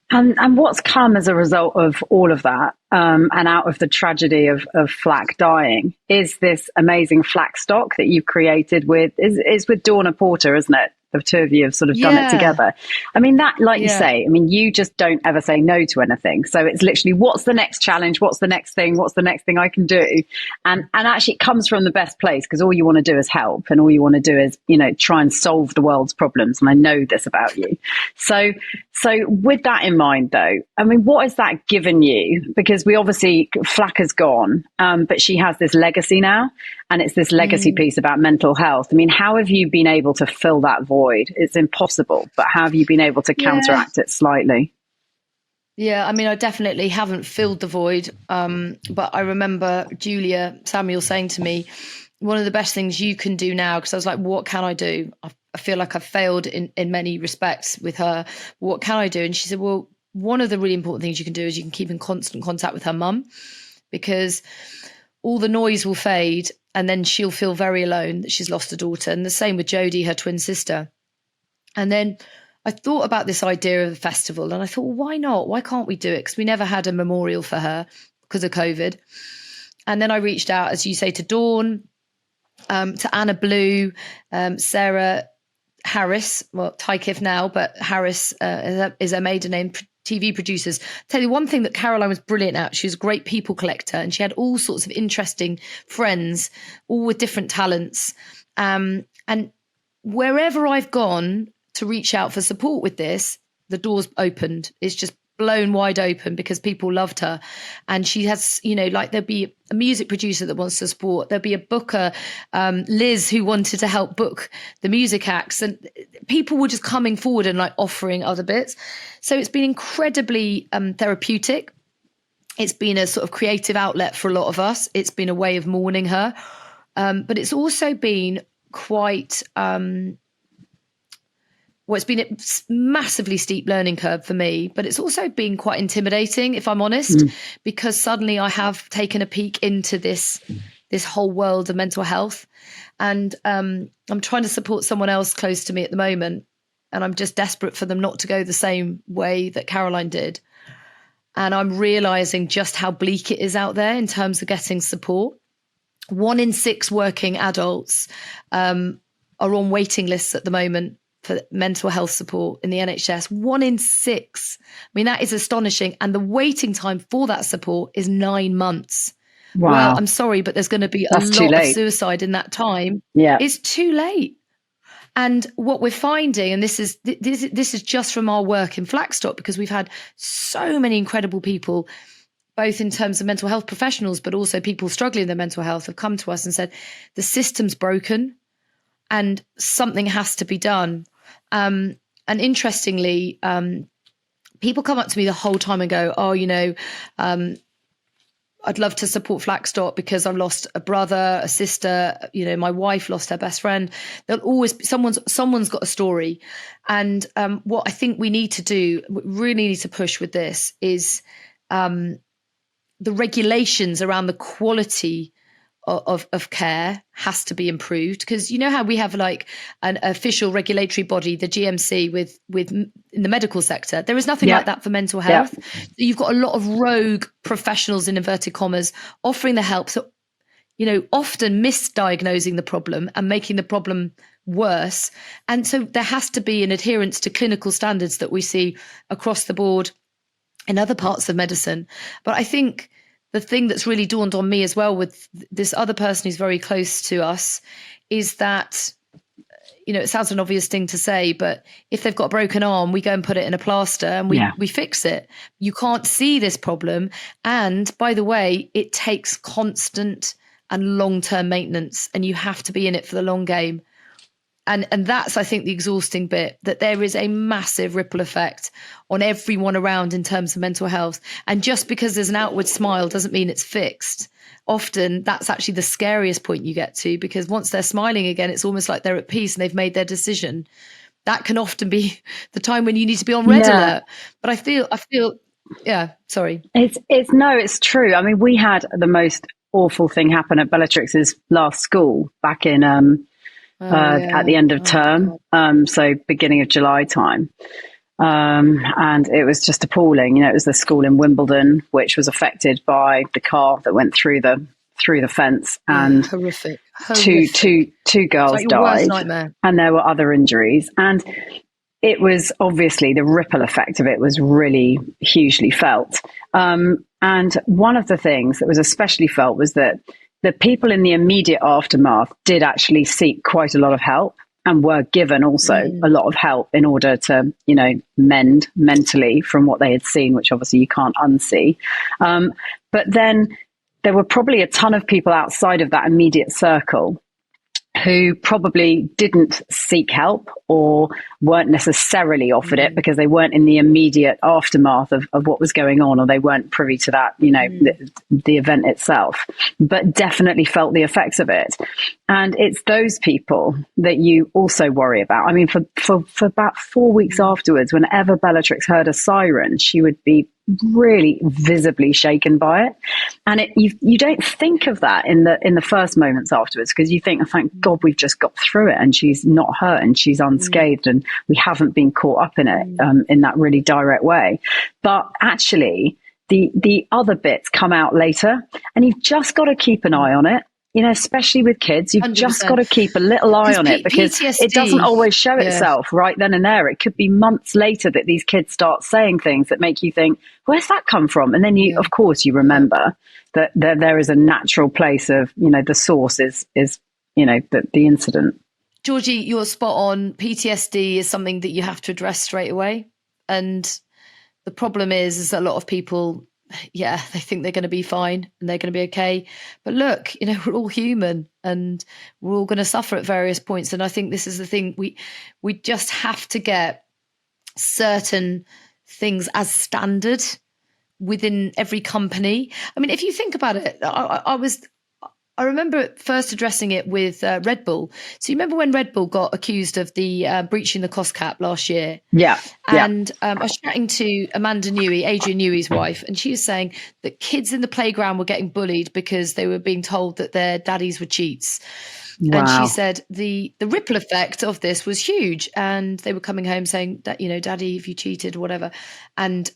And what's come as a result of all of that, and out of the tragedy of Flack dying, is this amazing Flackstock that you've created is with Dawna Porter, isn't it? The two of you have sort of done it together. I mean, that, like you say, I mean, you just don't ever say no to anything. So it's literally, what's the next challenge? What's the next thing? What's the next thing I can do? And actually it comes from the best place, because all you want to do is help, and all you want to do is, try and solve the world's problems. And I know this about you. So with that in mind, though, I mean, what has that given you? Because we obviously, Flack has gone, but she has this legacy now, and it's this legacy piece about mental health. I mean, how have you been able to fill that void? It's impossible, but how have you been able to counteract it slightly? Yeah, I mean, I definitely haven't filled the void. But I remember Julia Samuel saying to me, one of the best things you can do now, because I was like, what can I do? I feel like I've failed in many respects with her. What can I do? And she said, well, one of the really important things you can do is you can keep in constant contact with her mum, because all the noise will fade and then she'll feel very alone that she's lost a daughter. And the same with Jodie, her twin sister. And then I thought about this idea of the festival and I thought, well, why not? Why can't we do it? Because we never had a memorial for her because of COVID. And then I reached out, as you say, to Dawn, to Anna Blue, Sarah Harris, well, Tykif now, but Harris is her maiden name, TV producers. Tell you one thing that Caroline was brilliant at. She was a great people collector and she had all sorts of interesting friends, all with different talents. And wherever I've gone to reach out for support with this, the door's opened. It's just blown wide open because people loved her. And she has, like there'll be a music producer that wants to support. There'll be a booker, Liz, who wanted to help book the music acts. And people were just coming forward and like offering other bits. So it's been incredibly therapeutic. It's been a sort of creative outlet for a lot of us. It's been a way of mourning her. But it's also been quite... it's been a massively steep learning curve for me, but it's also been quite intimidating, if I'm honest, because suddenly I have taken a peek into this whole world of mental health. And I'm trying to support someone else close to me at the moment. And I'm just desperate for them not to go the same way that Caroline did. And I'm realizing just how bleak it is out there in terms of getting support. 1 in 6 working adults are on waiting lists at the moment for mental health support in the NHS. 1 in 6. I mean, that is astonishing. And the waiting time for that support is 9 months. Wow. Well, I'm sorry, but there's going to be a lot of suicide in that time. Yeah. It's too late. And what we're finding, and this is just from our work in Flackstock, because we've had so many incredible people, both in terms of mental health professionals, but also people struggling with their mental health, have come to us and said, the system's broken and something has to be done. And interestingly, people come up to me the whole time and go, oh, I'd love to support Flackstock because I've lost a brother, a sister, my wife lost her best friend. There'll always be someone's got a story. And what I think we need to do, really need to push with this is the regulations around the quality of care has to be improved, because you know how we have like an official regulatory body, the GMC, with in the medical sector. There is nothing like that for mental health. So you've got a lot of rogue professionals, in inverted commas, offering the help. So, often misdiagnosing the problem and making the problem worse. And so there has to be an adherence to clinical standards that we see across the board in other parts of medicine. But I think the thing that's really dawned on me as well with this other person who's very close to us is that, it sounds an obvious thing to say, but if they've got a broken arm, we go and put it in a plaster and we fix it. You can't see this problem. And by the way, it takes constant and long-term maintenance, and you have to be in it for the long game. And that's, I think, the exhausting bit, that there is a massive ripple effect on everyone around in terms of mental health. And just because there's an outward smile doesn't mean it's fixed. Often that's actually the scariest point you get to, because once they're smiling again, it's almost like they're at peace and they've made their decision. That can often be the time when you need to be on red alert. But I feel, sorry. It's true. I mean, we had the most awful thing happen at Bellatrix's last school back in, at the end of term, so beginning of July time. And it was just appalling. It was the school in Wimbledon, which was affected by the car that went through the fence, and horrific. Two girls died, and there were other injuries. And it was obviously, the ripple effect of it was really hugely felt. And one of the things that was especially felt was that the people in the immediate aftermath did actually seek quite a lot of help, and were given also a lot of help in order to, mend mentally from what they had seen, which obviously you can't unsee. But then there were probably a ton of people outside of that immediate circle who probably didn't seek help or weren't necessarily offered it because they weren't in the immediate aftermath of what was going on, or they weren't privy to that, the event itself, but definitely felt the effects of it. And it's those people that you also worry about. I mean, for about 4 weeks afterwards, whenever Bellatrix heard a siren, she would be really visibly shaken by it. And you don't think of that in the first moments afterwards, because you think, oh, thank God we've just got through it and she's not hurt and she's unscathed and we haven't been caught up in it in that really direct way. But actually, the other bits come out later, and you've just got to keep an eye on it. Especially with kids, you've 100%. Just got to keep a little eye on it, because PTSD, it doesn't always show itself right then and there. It could be months later that these kids start saying things that make you think, where's that come from? And then of course, you remember that there is a natural place of, the source is the incident. Georgie, you're spot on. PTSD is something that you have to address straight away. And the problem is that a lot of people, they think they're going to be fine and they're going to be okay. But look, we're all human and we're all going to suffer at various points. And I think this is the thing, we just have to get certain things as standard within every company. I mean, if you think about it, I remember first addressing it with Red Bull. So you remember when Red Bull got accused of the breaching the cost cap last year? Yeah. And I was chatting to Amanda Newey, Adrian Newey's wife, and she was saying that kids in the playground were getting bullied because they were being told that their daddies were cheats. Wow. And she said the ripple effect of this was huge. And they were coming home saying that, daddy, if you cheated or whatever. And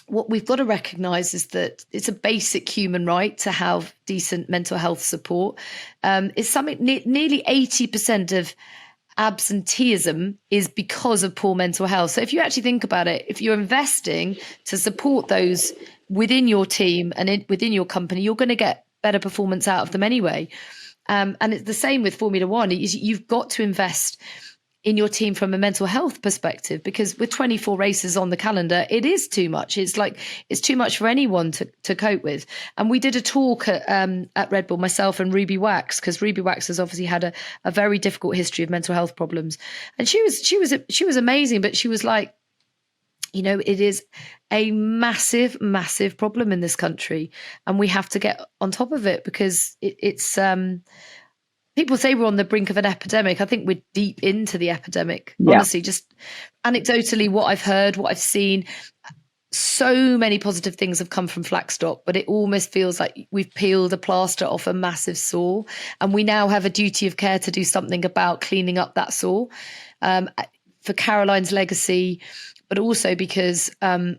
what we've got to recognise is that it's a basic human right to have decent mental health support. It's something nearly 80% of absenteeism is because of poor mental health. So if you actually think about it, if you're investing to support those within your team and within your company, you're going to get better performance out of them anyway. And it's the same with Formula One. You've got to invest in your team from a mental health perspective, because with 24 races on the calendar, it is too much. It's too much for anyone to cope with. And we did a talk at Red Bull, myself and Ruby Wax, because Ruby Wax has obviously had a very difficult history of mental health problems. And she was amazing, but she was like, it is a massive, massive problem in this country, and we have to get on top of it, because it's people say we're on the brink of an epidemic. I think we're deep into the epidemic. Yeah. Honestly, just anecdotally, what I've heard, what I've seen, so many positive things have come from Flackstock, but it almost feels like we've peeled a plaster off a massive sore, and we now have a duty of care to do something about cleaning up that sore for Caroline's legacy, but also because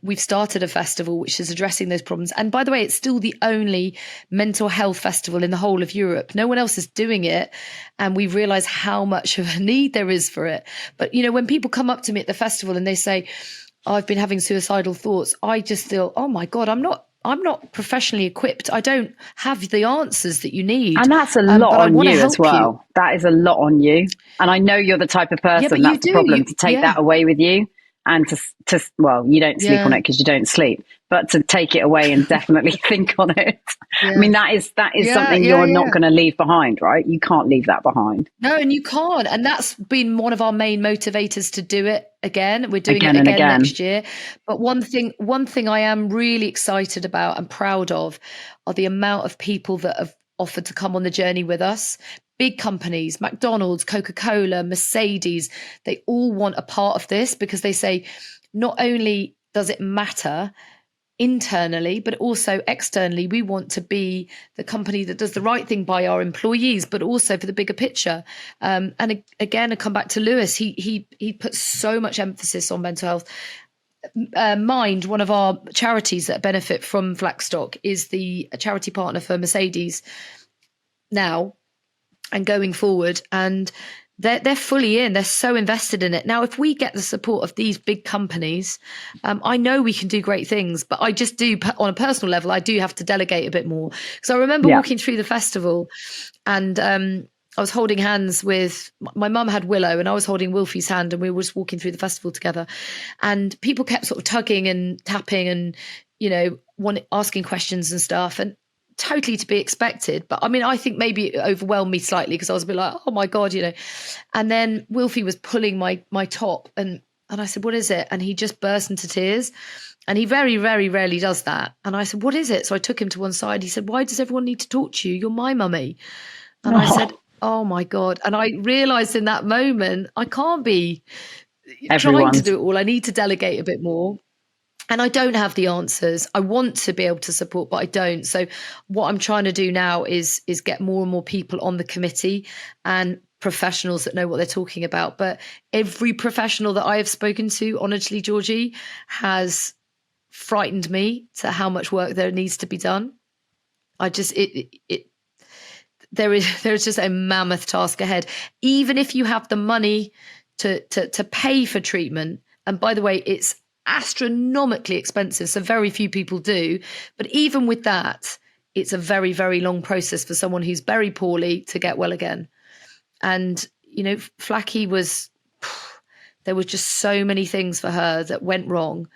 we've started a festival which is addressing those problems. And by the way, it's still the only mental health festival in the whole of Europe. No one else is doing it. And we realize how much of a need there is for it. But, when people come up to me at the festival and they say, I've been having suicidal thoughts, I just feel, oh my God, I'm not professionally equipped. I don't have the answers that you need. And that's a lot on you as well. That is a lot on you. And I know you're the type of person, that's the problem, to take that away with you. And well, you don't sleep on it because you don't sleep, but to take it away and definitely think on it. Yeah. I mean, that is something you're not going to leave behind, right? You can't leave that behind. No, and you can't. And that's been one of our main motivators to do it again. We're doing it again next year. But one thing I am really excited about and proud of are the amount of people that have offered to come on the journey with us. Big companies, McDonald's, Coca-Cola, Mercedes, they all want a part of this, because they say not only does it matter internally, but also externally, we want to be the company that does the right thing by our employees, but also for the bigger picture. And again, I come back to Lewis. He puts so much emphasis on mental health. Mind, one of our charities that benefit from Flackstock, is the charity partner for Mercedes now and going forward, and they're fully in. They're so invested in it. Now, if we get the support of these big companies, I know we can do great things, but I just do, on a personal level, I do have to delegate a bit more. Because I remember walking through the festival, and I was holding hands with, my mum had Willow, and I was holding Wolfie's hand, and we were just walking through the festival together. And people kept sort of tugging and tapping and, asking questions and stuff. And totally to be expected. But I mean, I think maybe it overwhelmed me slightly because I was a bit like, oh my God, And then Wilfie was pulling my top and I said, what is it? And he just burst into tears. And he very, very rarely does that. And I said, what is it? So I took him to one side. He said, why does everyone need to talk to you? You're my mummy. And I said, oh my God. And I realised in that moment, I can't be trying to do it all. I need to delegate a bit more. And I don't have the answers. I want to be able to support, but I don't. So what I'm trying to do now is get more and more people on the committee and professionals that know what they're talking about. But every professional that I have spoken to, honestly, Georgie, has frightened me to how much work there needs to be done. There is just a mammoth task ahead. Even if you have the money to pay for treatment, and by the way, it's astronomically expensive, so very few people do. But even with that, it's a very, very long process for someone who's very poorly to get well again. And, Flacky there were just so many things for her that went wrong,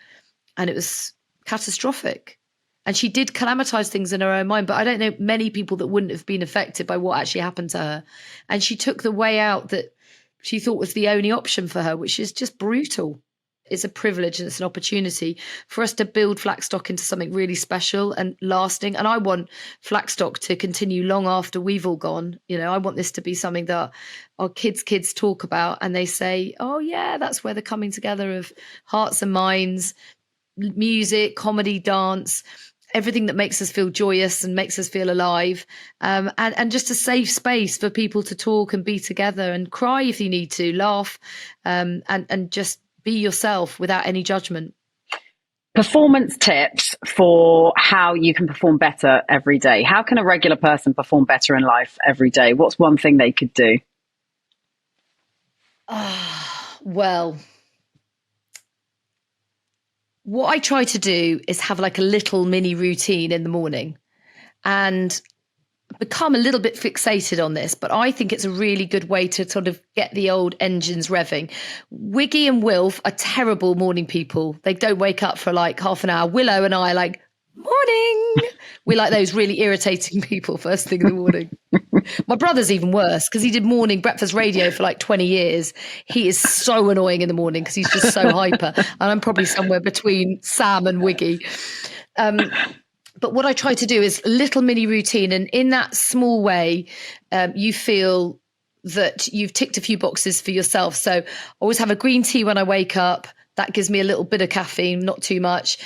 and it was catastrophic. And she did calamitize things in her own mind, but I don't know many people that wouldn't have been affected by what actually happened to her. And she took the way out that she thought was the only option for her, which is just brutal. It's a privilege and it's an opportunity for us to build Flackstock into something really special and lasting. And I want Flackstock to continue long after we've all gone. I want this to be something that our kids talk about and they say, oh yeah, that's where the coming together of hearts and minds, music, comedy, dance, everything that makes us feel joyous and makes us feel alive, and just a safe space for people to talk and be together and cry if you need to, laugh, and just be yourself without any judgment. Performance tips for how you can perform better every day. How can a regular person perform better in life every day? What's one thing they could do? Well, what I try to do is have like a little mini routine in the morning and become a little bit fixated on this, but I think it's a really good way to sort of get the old engines revving. Wiggy and Wilf are terrible morning people. They don't wake up for like half an hour. Willow and I are like, morning. We're like those really irritating people first thing in the morning. My brother's even worse because he did morning breakfast radio for like 20 years. He is so annoying in the morning because he's just so hyper. And I'm probably somewhere between Sam and Wiggy. But what I try to do is a little mini routine. And in that small way, you feel that you've ticked a few boxes for yourself. So I always have a green tea when I wake up. That gives me a little bit of caffeine, not too much.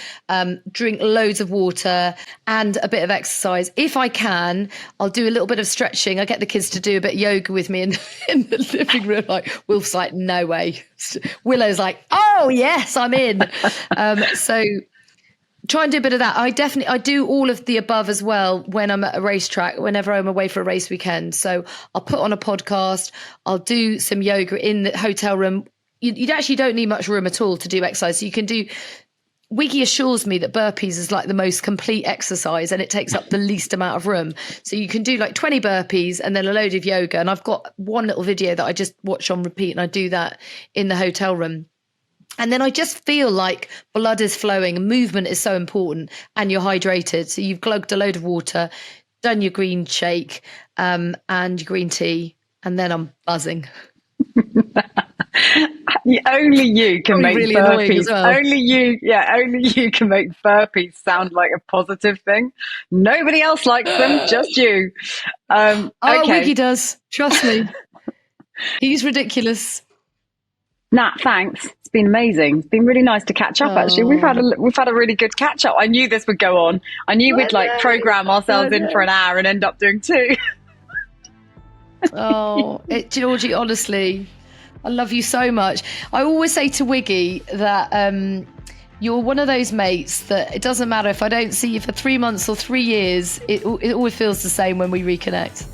Drink loads of water and a bit of exercise. If I can, I'll do a little bit of stretching. I get the kids to do a bit of yoga with me in the living room. Like Wilf's like, no way. Willow's like, oh yes, I'm in. So try and do a bit of that. I do all of the above as well when I'm at a racetrack, whenever I'm away for a race weekend. So I'll put on a podcast. I'll do some yoga in the hotel room. You actually don't need much room at all to do exercise. So you can do, Wiggy assures me that burpees is like the most complete exercise and it takes up the least amount of room. So you can do like 20 burpees and then a load of yoga. And I've got one little video that I just watch on repeat and I do that in the hotel room. And then I just feel like blood is flowing and movement is so important and you're hydrated. So you've glugged a load of water, done your green shake and your green tea, and then I'm buzzing. Only you can make really burpees. Well. Only you can make burpees sound like a positive thing. Nobody else likes them, just you. Okay. Wiggy does. Trust me. He's ridiculous. Nat, thanks. It's been amazing. It's been really nice to catch up. Actually, we've had a really good catch up. I knew this would go on. I knew we'd like program ourselves in for an hour and end up doing 2. Georgie, honestly, I love you so much. I always say to Wiggy that you're one of those mates that it doesn't matter if I don't see you for 3 months or 3 years, it always feels the same when we reconnect.